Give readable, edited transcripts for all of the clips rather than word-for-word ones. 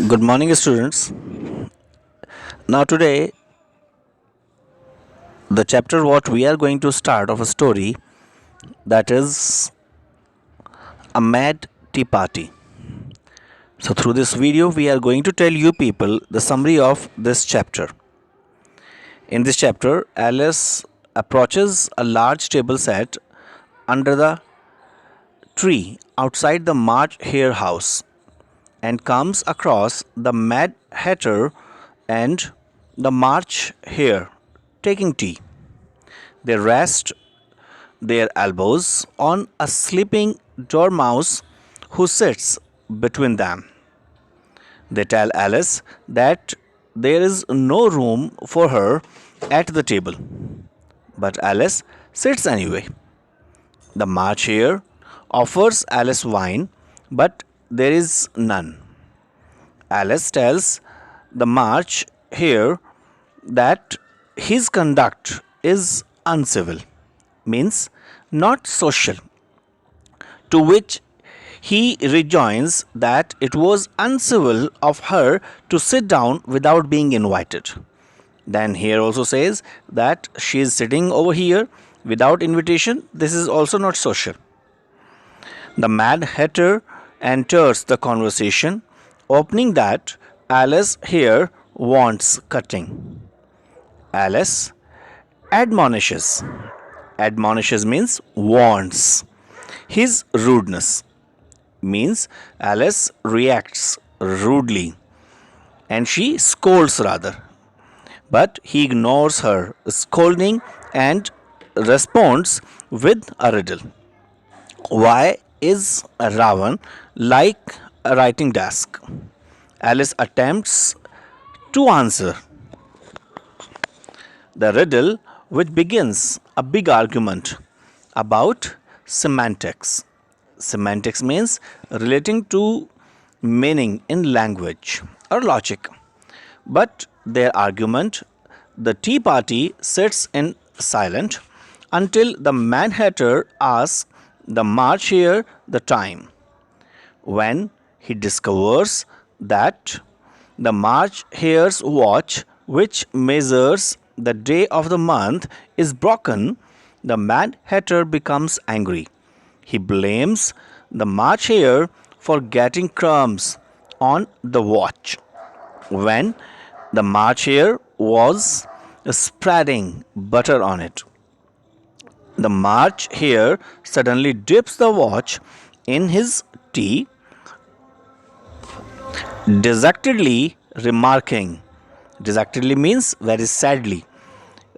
Good morning, students. Now, today, the chapter what we are going to start of a story that is a mad tea party. So, through this video, we are going to tell you people the summary of this chapter. In this chapter, Alice approaches a large table set under the tree outside the March Hare house and comes across the Mad Hatter and the March Hare taking tea. They rest their elbows on a sleeping dormouse who sits between them. They tell Alice that there is no room for her at the table, but Alice sits anyway. The March Hare offers Alice wine, but there is none. Alice tells the March Hare that his conduct is uncivil, means not social, to which he rejoins that it was uncivil of her to sit down without being invited. Then here also says that she is sitting over here without invitation. This is also not social. The Mad Hatter enters the conversation, opening that Alice here wants cutting. Alice admonishes. Admonishes means warns. His rudeness means Alice reacts rudely and she scolds rather. But he ignores her scolding and responds with a riddle. Why is Ravan like a writing desk? Alice attempts to answer the riddle, which begins a big argument about semantics. Semantics means relating to meaning in language or logic. But their argument, the tea party sits in silent until the Mad Hatter asks the March Hare the time. When he discovers that the March Hare's watch, which measures the day of the month, is broken, the Mad Hatter becomes angry. He blames the March Hare for getting crumbs on the watch when the March Hare was spreading butter on it. The March Hare suddenly dips the watch in his tea, dejectedly remarking, dejectedly means very sadly,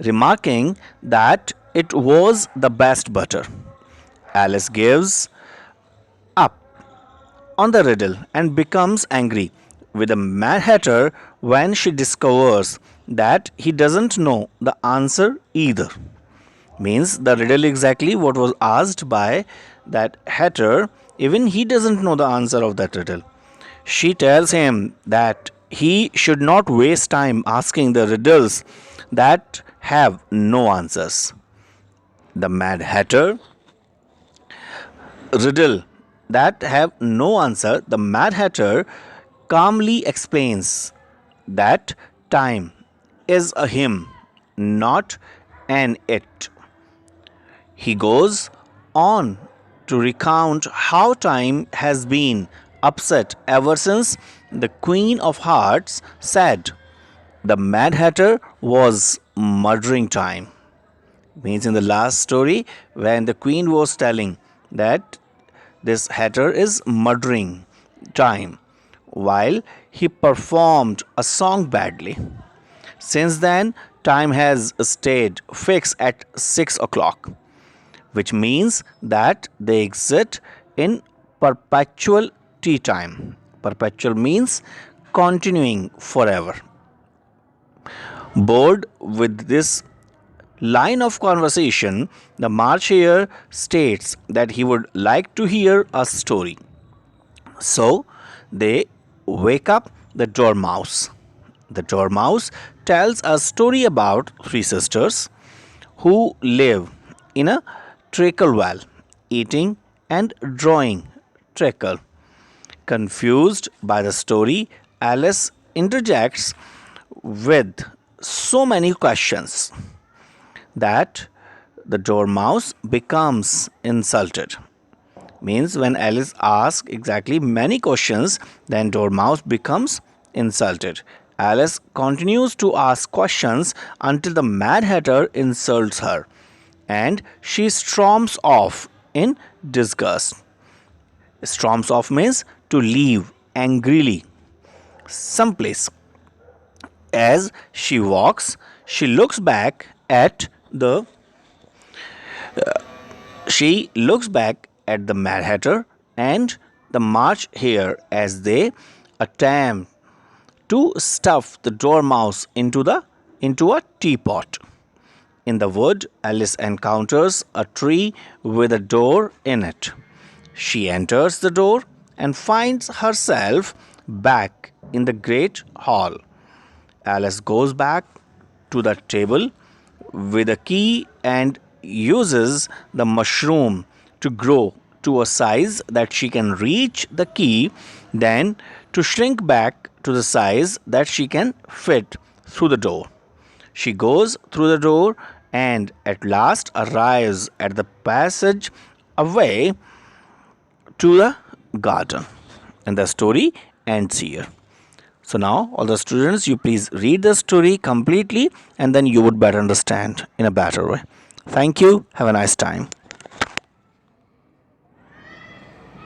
remarking that it was the best butter. Alice gives up on the riddle and becomes angry with the Mad Hatter when she discovers that he doesn't know the answer either. Means the riddle exactly what was asked by that Hatter, even he doesn't know the answer of that riddle. She tells him that he should not waste time asking the riddles that have no answers. The Mad Hatter riddle that have no answer, the Mad Hatter calmly explains that time is a him, not an it. He goes on to recount how time has been upset ever since the Queen of Hearts said the Mad Hatter was murdering time. Means in the last story, when the Queen was telling that this Hatter is murdering time while he performed a song badly. Since then, time has stayed fixed at 6 o'clock, which means that they exist in perpetual tea time. Perpetual means continuing forever. Bored with this line of conversation, the March Hare states that he would like to hear a story. So they wake up the Dormouse. The Dormouse tells a story about three sisters who live in a treacle well, eating and drawing treacle Confused by the story, Alice interjects with so many questions that the Dormouse becomes insulted. Means when Alice asks exactly many questions, then Dormouse becomes insulted. Alice continues to ask questions until the Mad Hatter insults her and she storms off in disgust. Storms off means to leave angrily someplace. As she walks, she looks back at the Mad Hatter and the March Hare as they attempt to stuff the Dormouse into a teapot. In the wood, Alice encounters a tree with a door in it. She enters the door and finds herself back in the great hall. Alice goes back to the table with a key and uses the mushroom to grow to a size that she can reach the key, then to shrink back to the size that she can fit through the door. She goes through the door and at last arrives at the passage away to the garden. And the story ends here. So now all the students, you please read the story completely and then you would better understand in a better way. Thank you. Have a nice time.